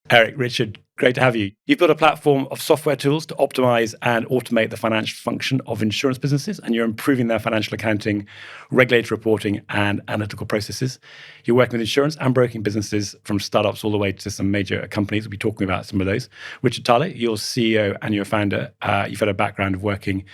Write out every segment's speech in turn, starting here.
Eric, Richard, great to have you. You've built a platform of software tools to optimize and automate the financial function of insurance businesses, and you're improving their financial accounting, regulatory reporting, and analytical processes. You're working with insurance and broking businesses from startups all the way to some major companies. We'll be talking about some of those. Richard Tyler, you're CEO and you're a founder. You've had a background of working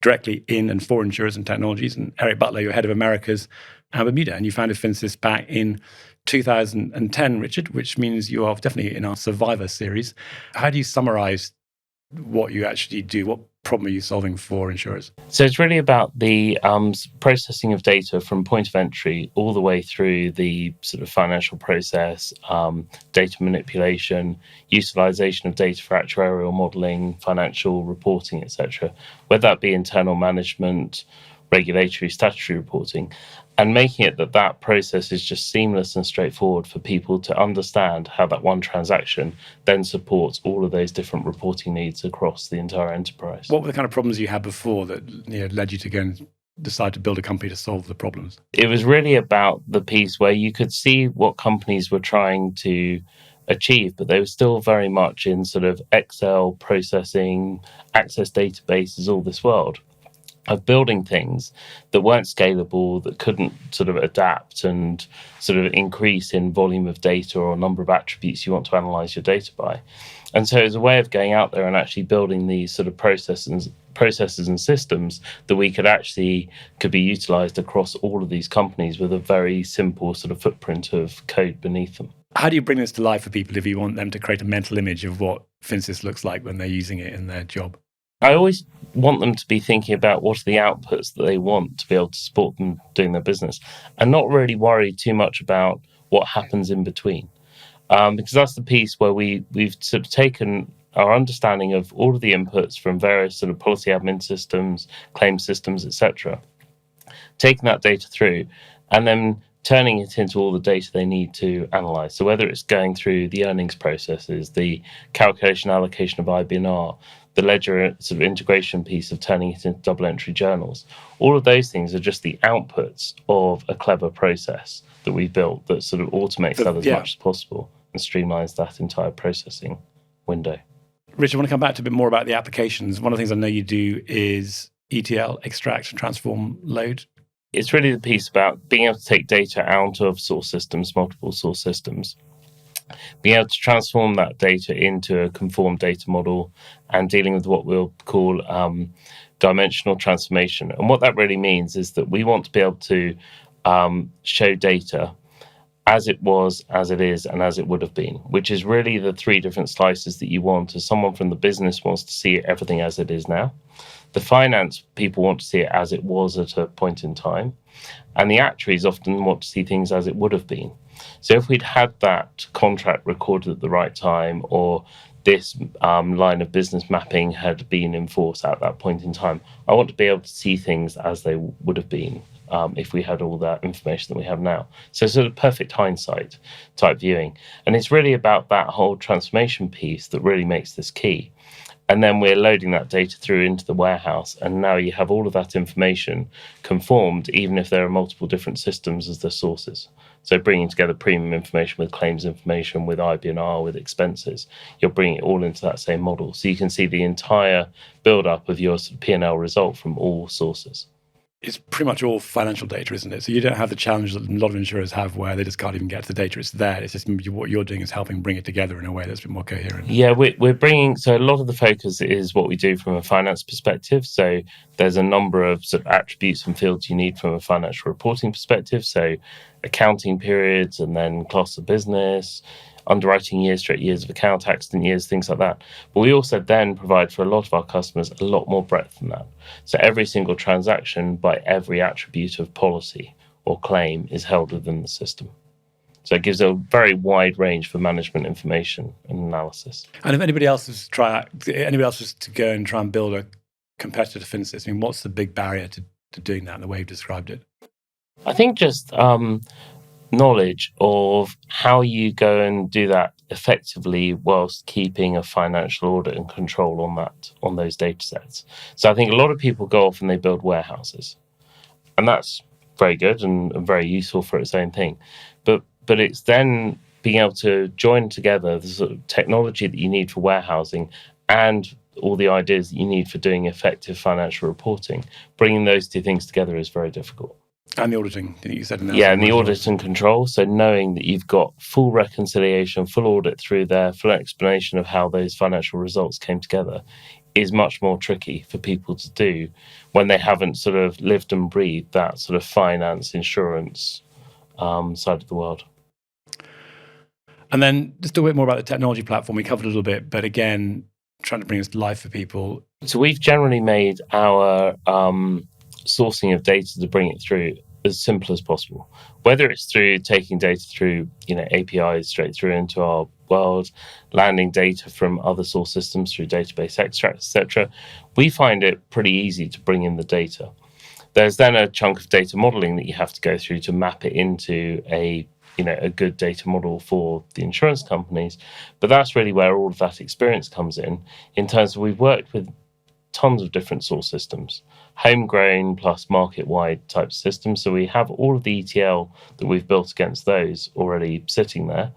directly in and for insurers and technologies. And Eric Butler, you're head of Americas and Bermuda, and you founded Phinsys back in 2010, Richard, which means you are definitely in our Survivor series. How do you summarize what you actually do? What problem are you solving for insurers? So it's really about the processing of data from point of entry all the way through the sort of financial process, data manipulation, utilization of data for actuarial modeling, financial reporting, etc., whether that be internal management, regulatory, statutory reporting, and making it that process is just seamless and straightforward for people to understand how that one transaction then supports all of those different reporting needs across the entire enterprise. What were the kind of problems you had before that led you to go and decide to build a company to solve the problems? It was really about the piece where you could see what companies were trying to achieve, but they were still very much in sort of Excel processing, access databases, all this world of building things that weren't scalable, that couldn't sort of adapt and sort of increase in volume of data or number of attributes you want to analyze your data by. And so it's a way of going out there and actually building these sort of processes and systems that could be utilized across all of these companies with a very simple sort of footprint of code beneath them. How do you bring this to life for people if you want them to create a mental image of what Phinsys looks like when they're using it in their job? I always want them to be thinking about what are the outputs that they want to be able to support them doing their business and not really worry too much about what happens in between. Because that's the piece where we've sort of taken our understanding of all of the inputs from various sort of policy admin systems, claim systems, etc., taking that data through and then turning it into all the data they need to analyze. So whether it's going through the earnings processes, the calculation allocation of IBNR, the ledger sort of integration piece of turning it into double entry journals, all of those things are just the outputs of a clever process that we've built that sort of automates that as much as possible and streamlines that entire processing window. Richard, I want to come back to a bit more about the applications. One of the things I know you do is ETL, extract, transform, load. It's really the piece about being able to take data out of source systems, multiple source systems, being able to transform that data into a conformed data model and dealing with what we'll call dimensional transformation. And what that really means is that we want to be able to show data as it was, as it is, and as it would have been, which is really the three different slices that you want. As someone from the business wants to see everything as it is now. The finance people want to see it as it was at a point in time. And the actuaries often want to see things as it would have been. So if we'd had that contract recorded at the right time, or this line of business mapping had been in force at that point in time, I want to be able to see things as they would have been if we had all that information that we have now. So sort of perfect hindsight type viewing. And it's really about that whole transformation piece that really makes this key. And then we're loading that data through into the warehouse. And now you have all of that information conformed, even if there are multiple different systems as the sources. So bringing together premium information with claims information, with IBNR, with expenses, you're bringing it all into that same model. So you can see the entire build-up of your P&L result from all sources. It's pretty much all financial data, isn't it? So you don't have the challenge that a lot of insurers have where they just can't even get to the data. It's there. It's just what you're doing is helping bring it together in a way that's a bit more coherent. Yeah, we're bringing, so a lot of the focus is what we do from a finance perspective. So there's a number of sort of attributes and fields you need from a financial reporting perspective. So accounting periods and then class of business, underwriting years, straight years of account, accident years, things like that. But we also then provide for a lot of our customers a lot more breadth than that. So every single transaction by every attribute of policy or claim is held within the system. So it gives a very wide range for management information and analysis. And if anybody else was to go and try and build a competitor to Phinsys, I mean, what's the big barrier to doing that in the way you've described it? I think just knowledge of how you go and do that effectively whilst keeping a financial audit and control on those data sets. So I think a lot of people go off and they build warehouses, and that's very good and very useful for its own thing. But it's then being able to join together the sort of technology that you need for warehousing and all the ideas that you need for doing effective financial reporting, bringing those two things together is very difficult. And the auditing, you said in there. Yeah, and the audit and control. So knowing that you've got full reconciliation, full audit through there, full explanation of how those financial results came together is much more tricky for people to do when they haven't sort of lived and breathed that sort of finance, insurance side of the world. And then just a bit more about the technology platform. We covered a little bit, but again, trying to bring this to life for people. So we've generally made our sourcing of data to bring it through as simple as possible, whether it's through taking data through APIs straight through into our world, landing data from other source systems through database extracts, etc. We find it pretty easy to bring in the data. There's then a chunk of data modeling that you have to go through to map it into a good data model for the insurance companies, but that's really where all of that experience comes in terms of we've worked with tons of different source systems, homegrown plus market-wide type systems. So we have all of the ETL that we've built against those already sitting there.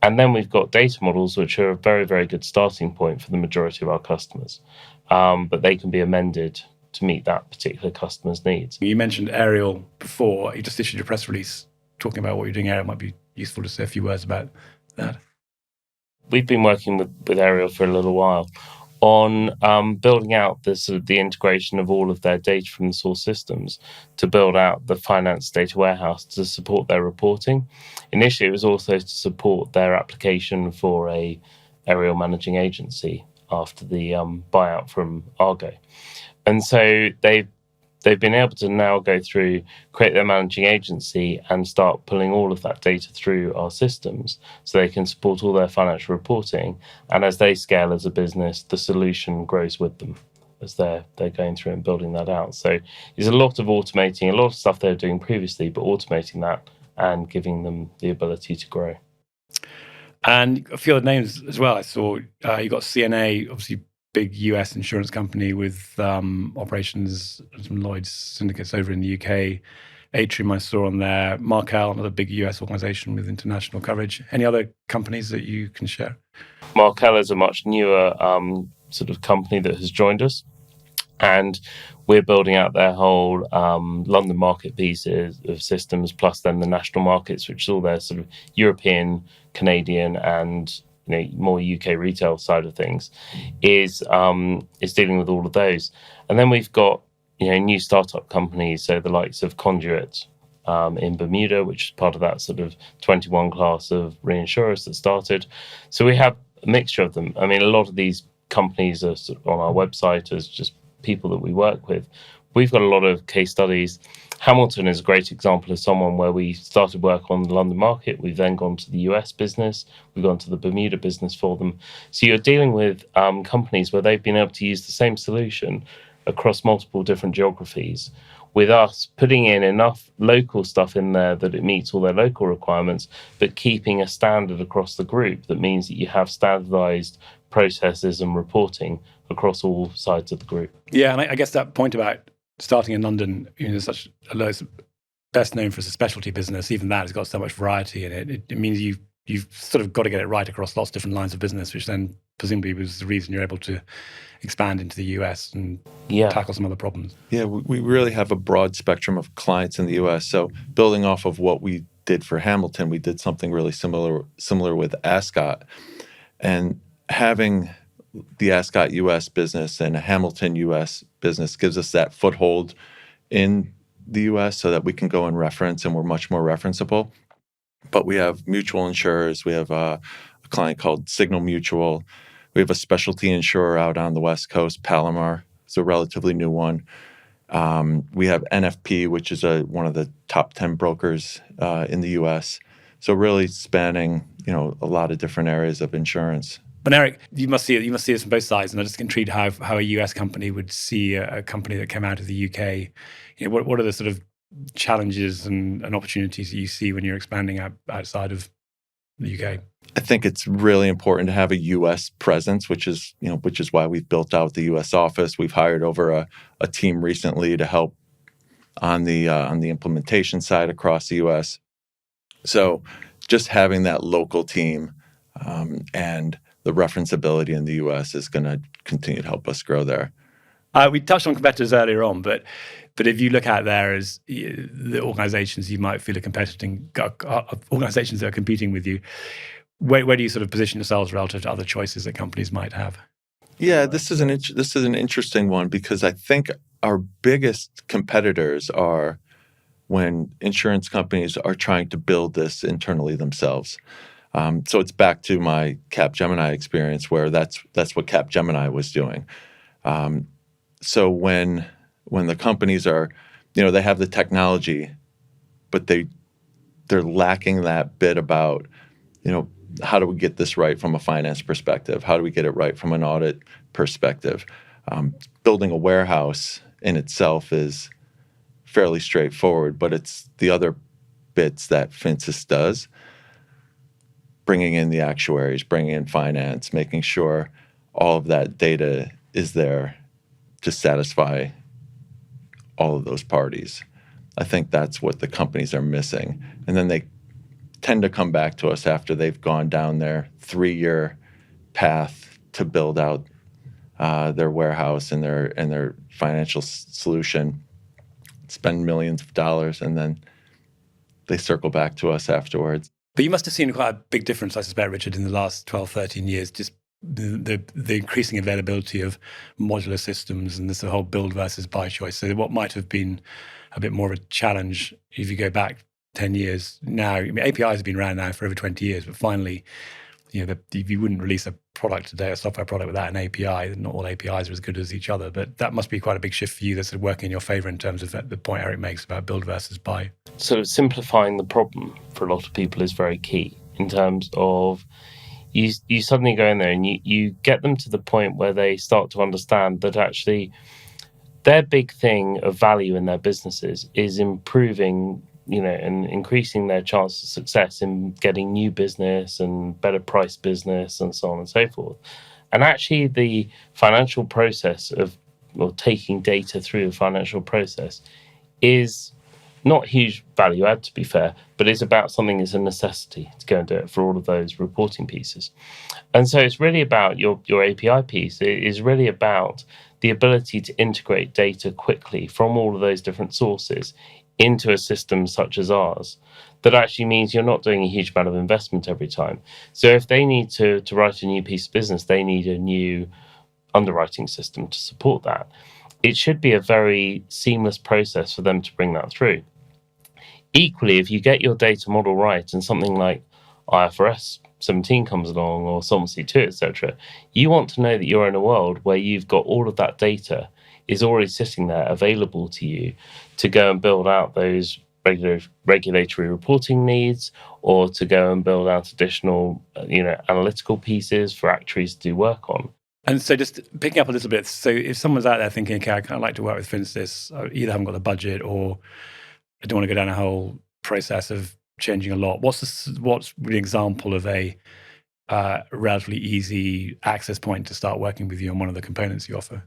And then we've got data models, which are a very, very good starting point for the majority of our customers. But they can be amended to meet that particular customer's needs. You mentioned Ariel before. You just issued a press release talking about what you're doing. Ariel might be useful to say a few words about that. We've been working with Ariel for a little while on building out the integration of all of their data from the source systems to build out the finance data warehouse to support their reporting. Initially, it was also to support their application for a Ariel managing agency after the buyout from Argo. And so they've been able to now go through, create their managing agency and start pulling all of that data through our systems so they can support all their financial reporting. And as they scale as a business, the solution grows with them as they're going through and building that out. So there's a lot of automating, a lot of stuff they were doing previously, but automating that and giving them the ability to grow. And a few other names as well. I saw you got CNA, obviously big US insurance company with operations, some Lloyd's syndicates over in the UK. Atrium I saw on there. Markel, another big US organization with international coverage. Any other companies that you can share? Markel is a much newer sort of company that has joined us. And we're building out their whole London market pieces of systems, plus then the national markets, which is all their sort of European, Canadian, and more UK retail side of things, is dealing with all of those. And then we've got new startup companies, so the likes of Conduit in Bermuda, which is part of that sort of 21 class of reinsurers that started. So we have a mixture of them. I mean, a lot of these companies are sort of on our website as just people that we work with. We've got a lot of case studies. Hamilton is a great example of someone where we started work on the London market. We've then gone to the US business. We've gone to the Bermuda business for them. So you're dealing with companies where they've been able to use the same solution across multiple different geographies, with us putting in enough local stuff in there that it meets all their local requirements, but keeping a standard across the group that means that you have standardized processes and reporting across all sides of the group. Yeah, and I guess that point about starting in London, there's such a low, best known for as a specialty business. Even that has got so much variety in it. It means you've sort of got to get it right across lots of different lines of business, which then presumably was the reason you're able to expand into the US and tackle some other problems. Yeah, we really have a broad spectrum of clients in the US. So building off of what we did for Hamilton, we did something really similar with Ascot. And having the Ascot US business and a Hamilton US business gives us that foothold in the US so that we can go and reference, and we're much more referenceable. But we have mutual insurers. We have a client called Signal Mutual. We have a specialty insurer out on the West Coast, Palomar. It's a relatively new one. We have NFP, which is one of the top 10 brokers in the US. So really spanning, a lot of different areas of insurance. But Eric, you must see this from both sides, and I'm just intrigued how a US company would see a company that came out of the UK. What are the sort of challenges and opportunities that you see when you're expanding outside of the UK? I think it's really important to have a US presence, which is why we've built out the US office. We've hired over a team recently to help on the implementation side across the US. So just having that local team and the referenceability in the U.S. is going to continue to help us grow there. We touched on competitors earlier on, but if you look out there as the organizations you might feel are organizations that are competing with you, where do you sort of position yourselves relative to other choices that companies might have? Yeah, this is an interesting one, because I think our biggest competitors are when insurance companies are trying to build this internally themselves. So it's back to my Capgemini experience, where that's what Capgemini was doing. So when the companies are, they have the technology, but they're lacking that bit about, how do we get this right from a finance perspective? How do we get it right from an audit perspective? Building a warehouse in itself is fairly straightforward, but it's the other bits that Phinsys does, bringing in the actuaries, bringing in finance, making sure all of that data is there to satisfy all of those parties. I think that's what the companies are missing. And then they tend to come back to us after they've gone down their 3-year path to build out their warehouse and their financial solution, spend millions of dollars, and then they circle back to us afterwards. But you must have seen quite a big difference, I suspect, Richard, in the last 12, 13 years, just the increasing availability of modular systems and this whole build versus buy choice. So what might have been a bit more of a challenge if you go back 10 years now, APIs have been around now for over 20 years, but finally, if you wouldn't release a product today, a software product without an API, not all APIs are as good as each other, but that must be quite a big shift for you that's working in your favor in terms of the point Eric makes about build versus buy. So simplifying the problem for a lot of people is very key in terms of you suddenly go in there and you get them to the point where they start to understand that actually their big thing of value in their businesses is improving and increasing their chance of success in getting new business and better price business and so on and so forth. And actually the financial process or taking data through the financial process is not huge value add, to be fair, but it's about something that's a necessity to go and do it for all of those reporting pieces. And so it's really about your API piece. It is really about the ability to integrate data quickly from all of those different sources into a system such as ours. That actually means you're not doing a huge amount of investment every time. So if they need to write a new piece of business, they need a new underwriting system to support that. It should be a very seamless process for them to bring that through. Equally, if you get your data model right and something like IFRS 17 comes along or Solvency 2, etc., you want to know that you're in a world where you've got all of that data is already sitting there available to you to go and build out those regulatory reporting needs, or to go and build out additional analytical pieces for actuaries to do work on. And so just picking up a little bit, so if someone's out there thinking, okay, I kind of like to work with Phinsys, I either haven't got the budget or I don't want to go down a whole process of changing a lot, what's the example of a relatively easy access point to start working with you on one of the components you offer?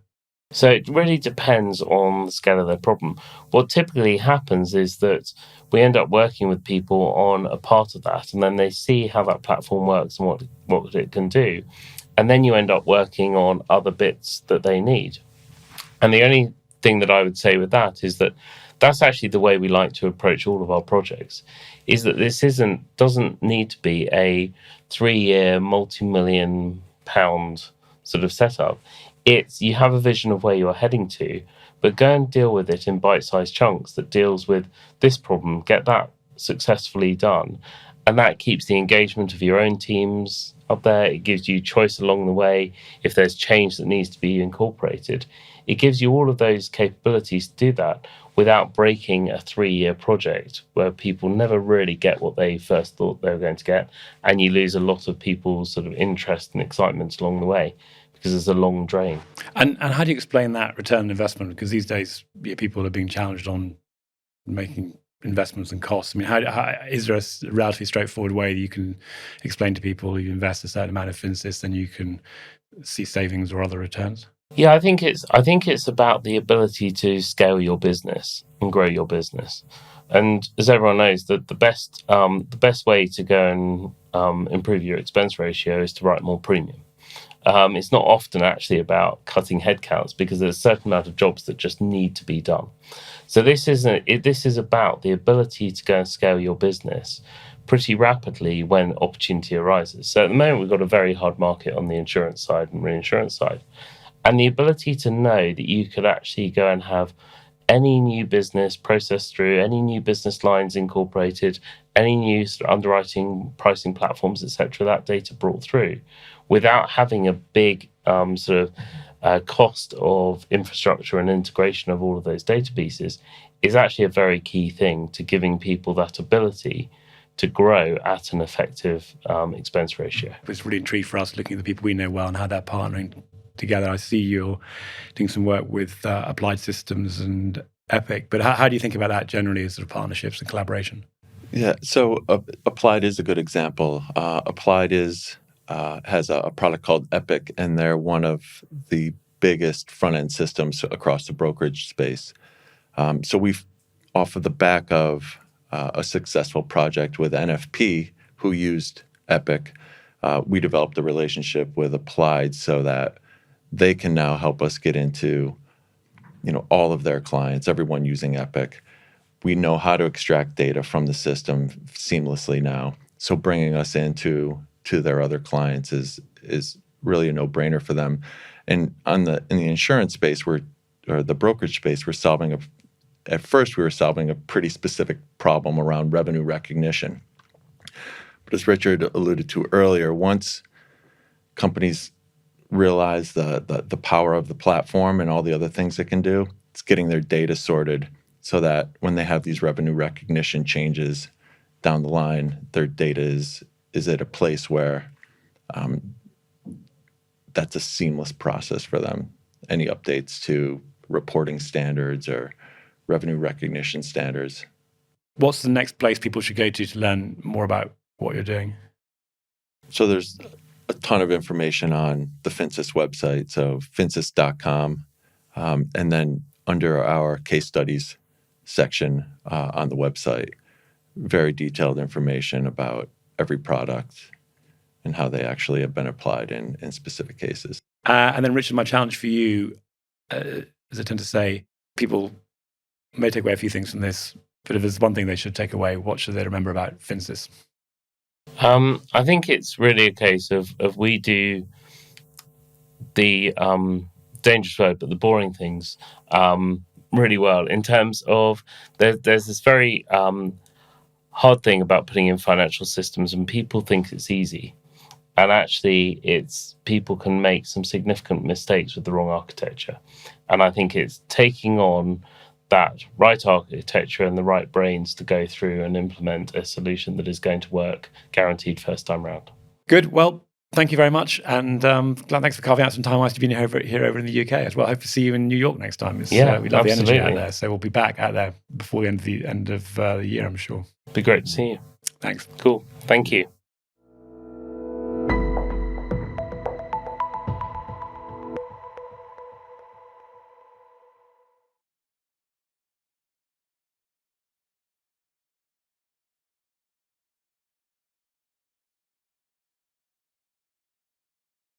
So it really depends on the scale of their problem. What typically happens is that we end up working with people on a part of that, and then they see how that platform works and what it can do. And then you end up working on other bits that they need. And the only thing that I would say with that is that that's actually the way we like to approach all of our projects, is that this doesn't need to be a 3-year, multi-million pound sort of setup. It's you have a vision of where you're heading to, but go and deal with it in bite-sized chunks that deals with this problem, get that successfully done. And that keeps the engagement of your own teams up there. It gives you choice along the way. If there's change that needs to be incorporated, it gives you all of those capabilities to do that without breaking a 3-year project where people never really get what they first thought they were going to get. And you lose a lot of people's sort of interest and excitement along the way, because there's a long drain. And how do you explain that return on investment? Because these days, people are being challenged on making investments and costs. I mean, how is there a relatively straightforward way that you can explain to people you invest a certain amount of Phinsys, then you can see savings or other returns? Yeah, I think it's about the ability to scale your business and grow your business. And as everyone knows, that the best way to go and improve your expense ratio is to write more premium. It's not often actually about cutting headcounts, because there's a certain amount of jobs that just need to be done. So this is about the ability to go and scale your business pretty rapidly when opportunity arises. So at the moment, we've got a very hard market on the insurance side and reinsurance side. And the ability to know that you could actually go and have any new business processed through, any new business lines incorporated, any new sort of underwriting, pricing platforms, etc., that data brought through without having a big cost of infrastructure and integration of all of those data pieces is actually a very key thing to giving people that ability to grow at an effective expense ratio. It's really intrigued for us looking at the people we know well and how they're partnering together. I see you're doing some work with Applied Systems and Epic, but how do you think about that generally as sort of partnerships and collaboration? Yeah, so Applied is a good example. Applied has a product called Epic, and they're one of the biggest front-end systems across the brokerage space. So we've, off of the back of a successful project with NFP, who used Epic, we developed a relationship with Applied so that they can now help us get into, all of their clients, everyone using Epic. We know how to extract data from the system seamlessly now. So bringing us into their other clients is really a no-brainer for them. And in the insurance space, or the brokerage space, at first we were solving a pretty specific problem around revenue recognition. But as Richard alluded to earlier, once companies realize the power of the platform and all the other things it can do, it's getting their data sorted so that when they have these revenue recognition changes down the line, their data is at a place where that's a seamless process for them. Any updates to reporting standards or revenue recognition standards. What's the next place people should go to learn more about what you're doing? So there's a ton of information on the Phinsys website, so Phinsys.com, and then under our case studies section on the website, very detailed information about every product and how they actually have been applied in specific cases. And then, Richard, my challenge for you, as I tend to say, people may take away a few things from this, but if there's one thing they should take away, what should they remember about Phinsys? I think it's really a case of we do the dangerous word, but the boring things really well, in terms of there's this very hard thing about putting in financial systems, and people think it's easy. And actually, people can make some significant mistakes with the wrong architecture. And I think it's taking on that right architecture and the right brains to go through and implement a solution that is going to work guaranteed first time round. Good. Well, thank you very much. And thanks for carving out some time whilst you've been here over in the UK as well. I hope to see you in New York next time. We love the energy out there. So we'll be back out there before the end of the year, I'm sure. Be great to see you. Thanks. Cool. Thank you.